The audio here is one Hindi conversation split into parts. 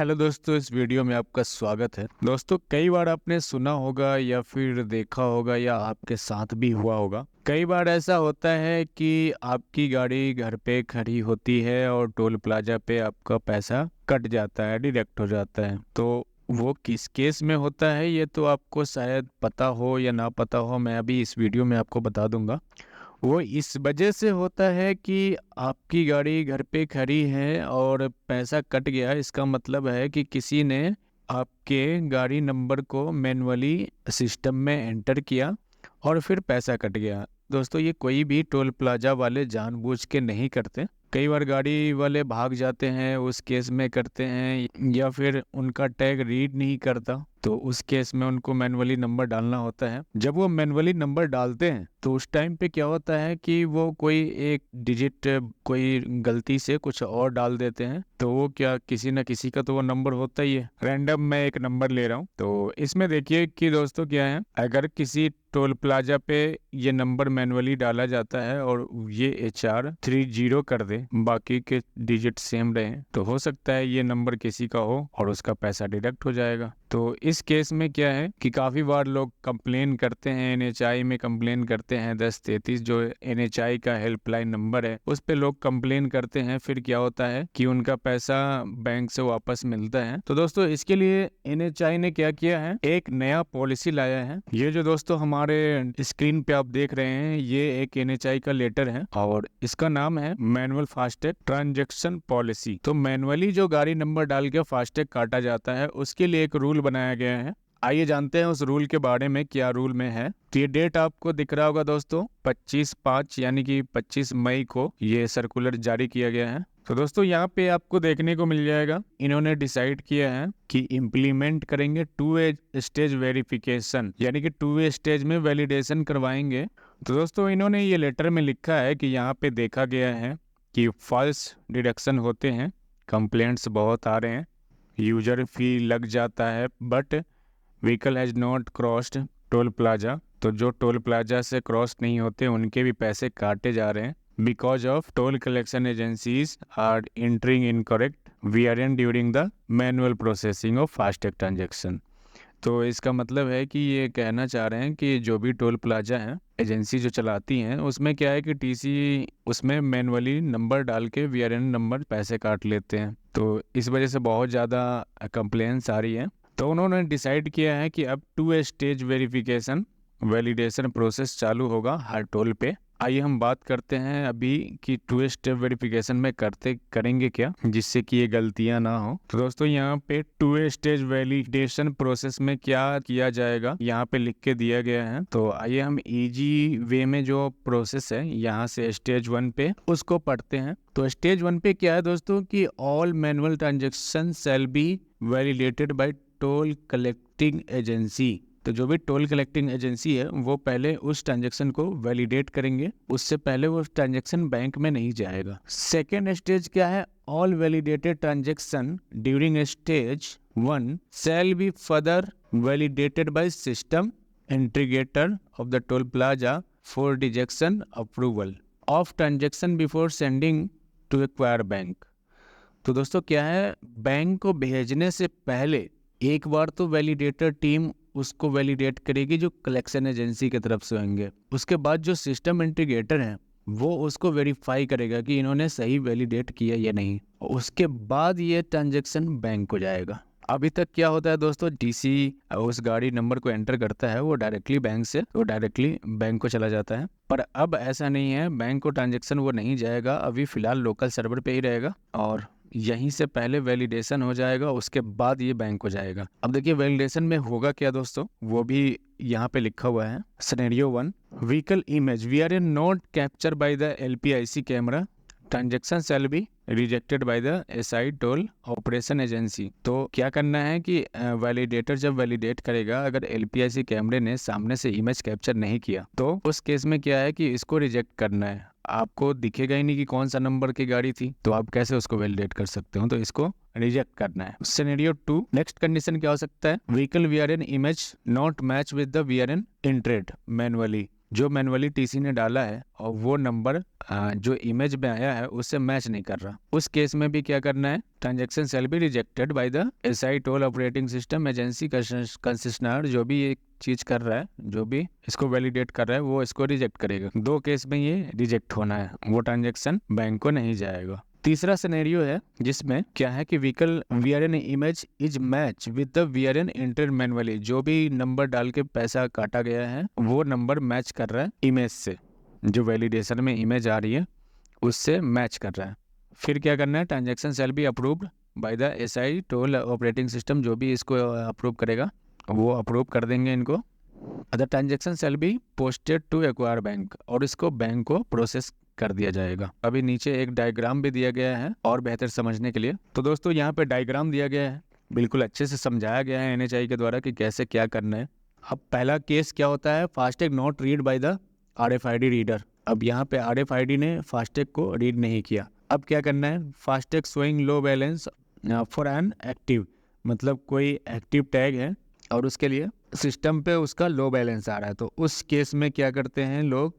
हेलो दोस्तों, इस वीडियो में आपका स्वागत है। दोस्तों, कई बार आपने सुना होगा या फिर देखा होगा या आपके साथ भी हुआ होगा। कई बार ऐसा होता है कि आपकी गाड़ी घर पे खड़ी होती है और टोल प्लाजा पे आपका पैसा कट जाता है, डिडक्ट हो जाता है। तो वो किस केस में होता है ये तो आपको शायद पता हो या ना पता हो, मैं अभी इस वीडियो में आपको बता दूंगा। वो इस वजह से होता है कि आपकी गाड़ी घर पे खड़ी है और पैसा कट गया। इसका मतलब है कि किसी ने आपके गाड़ी नंबर को मैन्युअली सिस्टम में एंटर किया और फिर पैसा कट गया। दोस्तों, ये कोई भी टोल प्लाजा वाले जानबूझ के नहीं करते। कई बार गाड़ी वाले भाग जाते हैं, उस केस में करते हैं, या फिर उनका टैग रीड नहीं करता तो उस केस में उनको मैन्युअली नंबर डालना होता है। जब वो मैन्युअली नंबर डालते हैं तो उस टाइम पे क्या होता है कि वो कोई एक डिजिट कोई गलती से कुछ और डाल देते हैं, तो वो क्या किसी न किसी का तो वो नंबर होता ही है। रैंडम मैं एक नंबर ले रहा हूँ, तो इसमें देखिए कि दोस्तों क्या है, अगर किसी टोल प्लाजा पे ये नंबर मैन्युअली डाला जाता है और ये HR30 कर दे, बाकी के डिजिट सेम रहे, तो हो सकता है ये नंबर किसी का हो और उसका पैसा डिडक्ट हो जाएगा। तो इस केस में क्या है कि काफ़ी बार लोग कंप्लेन करते हैं, NHI में कंप्लेन करते हैं। 1033 जो NHI का हेल्पलाइन नंबर है उस पे लोग कंप्लेन करते हैं। फिर क्या होता है कि उनका पैसा बैंक से वापस मिलता है। तो दोस्तों, इसके लिए NHI ने क्या किया है, एक नया पॉलिसी लाया है। ये जो दोस्तों हमारे स्क्रीन पे आप देख रहे हैं, ये एक NHI का लेटर है और इसका नाम है मैनुअल फास्टैग ट्रांजैक्शन पॉलिसी। तो मैनुअली जो गाड़ी नंबर डाल के फास्टैग काटा जाता है उसके लिए एक रूल बनाया गया है। आइए जानते हैं उस रूल के बारे में, क्या रूल में है। तो ये डेट आपको दिख रहा होगा दोस्तों, 25/5 यानी कि 25 मई को ये सर्कुलर जारी किया गया है। तो दोस्तों, यहाँ पे आपको देखने को मिल जाएगा, इन्होंने डिसाइड किया है कि इम्प्लीमेंट करेंगे 2 स्टेज वेरिफिकेशन, यानी कि 2 स्टेज में वैलिडेशन करवाएंगे। तो दोस्तों, इन्होंने ये लेटर में लिखा है कि यहाँ पे देखा गया है कि फॉल्स डिडक्शन होते हैं, कंप्लेंट्स बहुत आ रहे हैं, यूजर फी लग जाता है, but vehicle has not crossed toll plaza. तो जो टोल प्लाजा से क्रॉस नहीं होते उनके भी पैसे काटे जा रहे हैं। Because of toll collection agencies are entering incorrect VRN during the manual processing of FASTag transaction. तो इसका मतलब है कि ये कहना चाह रहे हैं कि जो भी टोल प्लाजा है, एजेंसी जो चलाती हैं, उसमें क्या है कि TC उसमें मैनुअली नंबर डाल के VRN नंबर पैसे काट लेते हैं। तो इस वजह से बहुत ज़्यादा कंप्लेंट्स आ रही हैं। तो उन्होंने डिसाइड किया है कि अब 2 स्टेज वेरिफिकेशन वैलिडेशन प्रोसेस चालू होगा हर टोल पे। आइए हम बात करते हैं अभी कि 2 स्टेप वेरिफिकेशन में करेंगे क्या, जिससे कि ये गलतियां ना हो। तो दोस्तों, यहाँ पे 2 स्टेज वैलिडेशन प्रोसेस में क्या किया जाएगा यहाँ पे लिख के दिया गया है। तो आइए हम इजी वे में जो प्रोसेस है यहाँ से स्टेज 1 पे उसको पढ़ते हैं। तो स्टेज 1 पे क्या है दोस्तों कि all manual transaction shall be validated bye toll collecting agency. तो जो भी टोल कलेक्टिंग एजेंसी है वो पहले उस ट्रांजैक्शन को वैलिडेट करेंगे, उससे पहले वो ट्रांजैक्शन बैंक में नहीं जाएगा। सेकेंड स्टेज क्या है, all validated transaction during stage 1 shall be further validated by system integrator of the toll plaza for rejection approval of transaction before sending to acquire bank. तो दोस्तों क्या है, बैंक को भेजने से पहले एक बार तो वैलिडेटर टीम उसको वैलिडेट करेगी जो कलेक्शन एजेंसी की तरफ से होंगे। उसके बाद जो सिस्टम इंटीग्रेटर है वो उसको वेरीफाई करेगा कि इन्होंने सही वैलिडेट किया या नहीं। उसके बाद ये ट्रांजैक्शन बैंक को जाएगा। अभी तक क्या होता है दोस्तों, DC उस गाड़ी नंबर को एंटर करता है, वो डायरेक्टली बैंक से वो डायरेक्टली बैंक को चला जाता है। पर अब ऐसा नहीं है, बैंक को ट्रांजैक्शन वो नहीं जाएगा, अभी फिलहाल लोकल सर्वर पे ही रहेगा और यहीं से पहले वैलिडेशन हो जाएगा, उसके बाद ये बैंक को जाएगा। अब देखिए वैलिडेशन में होगा क्या दोस्तों, वो भी यहाँ पे लिखा हुआ है। Scenario 1, vehicle image VRN not capture by the LPIC camera, transaction shall be rejected by the SI toll operation agency. तो क्या करना है कि वैलिडेटर जब वैलिडेट करेगा, अगर LPIC कैमरे ने सामने से इमेज कैप्चर नहीं किया तो उस केस में क्या है कि इसको रिजेक्ट करना है। आपको दिखेगा ही नहीं कि कौन सा नंबर की गाड़ी थी, तो आप कैसे उसको वैलिडेट कर सकते हो, तो इसको रिजेक्ट करना है। सिनेरियो 2, नेक्स्ट कंडीशन क्या हो सकता है, vehicle VRN image not match with the VRN entered manually. जो मैनुअली टीसी ने डाला है और वो नंबर जो इमेज में आया है उससे मैच नहीं कर रहा, उस केस में भी क्या करना है, transaction shall be rejected by the SI toll operating system agency concessionaire. जो भी ये चीज कर रहा है, जो भी इसको वैलिडेट कर रहा है, वो इसको रिजेक्ट करेगा। 2 केस में ये रिजेक्ट होना है, वो ट्रांजैक्शन बैंक को नहीं जाएगा। तीसरा सिनेरियो है जिसमें क्या है कि vehicle VRN image is match with the VRN enter manually. जो भी नंबर डाल के पैसा काटा गया है वो नंबर मैच कर रहा है इमेज से, जो वैलिडेशन में इमेज आ रही है उससे मैच कर रहा है। फिर क्या करना है, transaction shall be approved by the SI toll operating system. जो भी इसको अप्रूव करेगा वो अप्रूव कर देंगे इनको। Other transaction shall be posted to acquire bank, और इसको बैंक को प्रोसेस कर दिया जाएगा। अभी नीचे एक डायग्राम भी दिया गया है और बेहतर समझने के लिए। तो दोस्तों यहाँ पे डायग्राम दिया गया है, बिल्कुल अच्छे से समझाया गया है एनएचआई के द्वारा कि कैसे क्या करना है। अब पहला केस क्या होता है, FASTag not read by the RFID reader. अब यहाँ पे आरएफआईडी ने फास्टैग को रीड नहीं किया। अब क्या करना है, FASTag showing low balance for an active, मतलब कोई एक्टिव टैग है और उसके लिए सिस्टम पे उसका लो बैलेंस आ रहा है। तो उस केस में क्या करते हैं लोग,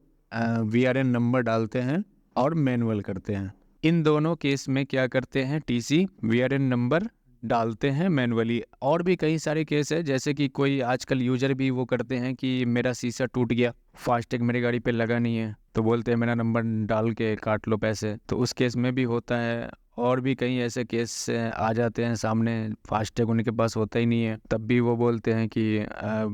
वीआरएन नंबर डालते हैं और मैनुअल करते हैं। इन दोनों केस में क्या करते हैं, टीसी वीआरएन नंबर डालते हैं मैनुअली। और भी कई सारे केस है, जैसे कि कोई आजकल यूजर भी वो करते हैं कि मेरा शीशा टूट गया, फास्टैग मेरी गाड़ी पे लगा नहीं है, तो बोलते हैं मेरा नंबर डाल के काट लो पैसे, तो उस केस में भी होता है। और भी कई ऐसे केस आ जाते हैं सामने, फास्टैग उनके पास होता ही नहीं है, तब भी वो बोलते हैं कि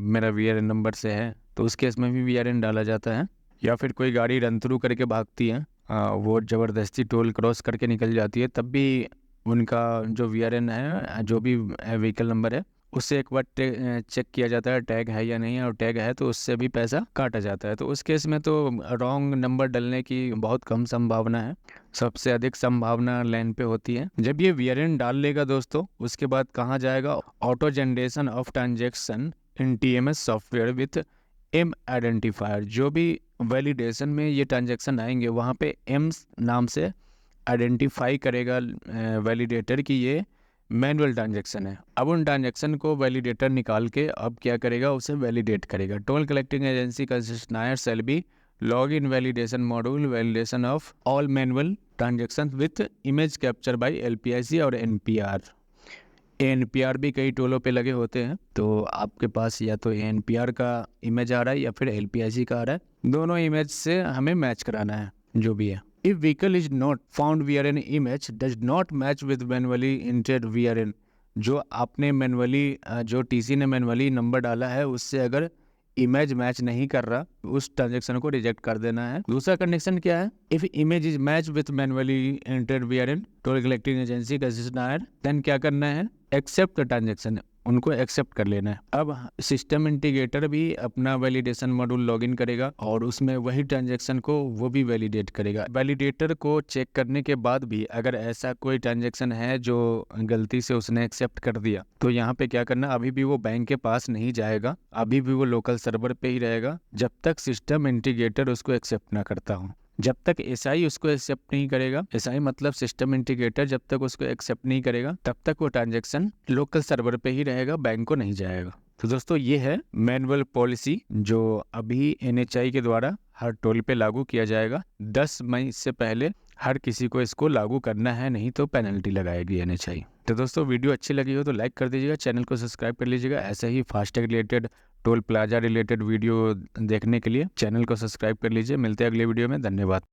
मेरा वीआरएन नंबर से है, तो उस केस में भी वीआरएन डाला जाता है। या फिर कोई गाड़ी रन थ्रू करके भागती है, वो ज़बरदस्ती टोल क्रॉस करके निकल जाती है, तब भी उनका जो वीआरएन है, जो भी व्हीकल नंबर है, उससे एक बार चेक किया जाता है टैग है या नहीं है, और टैग है तो उससे भी पैसा काटा जाता है। तो उस केस में तो रॉन्ग नंबर डलने की बहुत कम संभावना है, सबसे अधिक संभावना लाइन पे होती है। जब ये वीआरएन डाल लेगा दोस्तों, उसके बाद कहाँ जाएगा, auto generation of transaction in TMS software with M identifier. जो भी वैलिडेशन में ये ट्रांजैक्शन आएंगे वहाँ पे एम नाम से आइडेंटिफाई करेगा वैलिडेटर कि ये मैनुअल ट्रांजैक्शन है। अब उन ट्रांजैक्शन को वैलिडेटर निकाल के अब क्या करेगा, उसे वैलिडेट करेगा। Toll collecting agency concessionaire shall be log in validation module validation of all manual transaction with image capture by LPIC और एनपीआर। एनपीआर भी कई टोलों पे लगे होते हैं, तो आपके पास या तो एनपीआर का इमेज आ रहा है या फिर एलपीआईसी का आ रहा है, दोनों इमेज से हमें मैच कराना है जो भी है। If vehicle is not found VRN image does not match with manually entered VRN. जो आपने मैनुअली जो टीसी ने मैनुअली नंबर डाला है उससे अगर इमेज मैच नहीं कर रहा, उस ट्रांजैक्शन को रिजेक्ट कर देना है। दूसरा कंडीशन क्या है, if image is match with manually entered VRN toll collecting agency concessionaire, then क्या करना है, एक्सेप्ट द ट्रांजैक्शन, उनको एक्सेप्ट कर लेना है। अब सिस्टम इंटीग्रेटर भी अपना वैलिडेशन मॉड्यूल लॉगिन करेगा और उसमें वही ट्रांजैक्शन को वो भी वैलिडेट करेगा। वैलिडेटर को चेक करने के बाद भी अगर ऐसा कोई ट्रांजैक्शन है जो गलती से उसने एक्सेप्ट कर दिया, तो यहाँ पे क्या करना, अभी भी वो बैंक के पास नहीं जाएगा, अभी भी वो लोकल सर्वर पे ही रहेगा जब तक सिस्टम इंटीग्रेटर उसको एक्सेप्ट ना करता हो। जब तक एसआई उसको एक्सेप्ट नहीं करेगा, एसआई मतलब सिस्टम इंटीग्रेटर, जब तक उसको एक्सेप्ट नहीं करेगा तब तक वो ट्रांजैक्शन लोकल सर्वर पे ही रहेगा, बैंक को नहीं जाएगा। तो दोस्तों ये है मैनुअल पॉलिसी जो अभी एनएचआई के द्वारा हर टोल पे लागू किया जाएगा। 10 मई से पहले हर किसी को इसको लागू करना है, नहीं तो पेनल्टी लगाएगी एनएचआई। तो दोस्तों वीडियो अच्छी लगी हो तो लाइक कर दीजिएगा, चैनल को सब्सक्राइब कर लीजिएगा। ऐसे ही FASTag related, toll plaza related video देखने के लिए चैनल को सब्सक्राइब कर लीजिए। मिलते हैं अगले वीडियो में, धन्यवाद।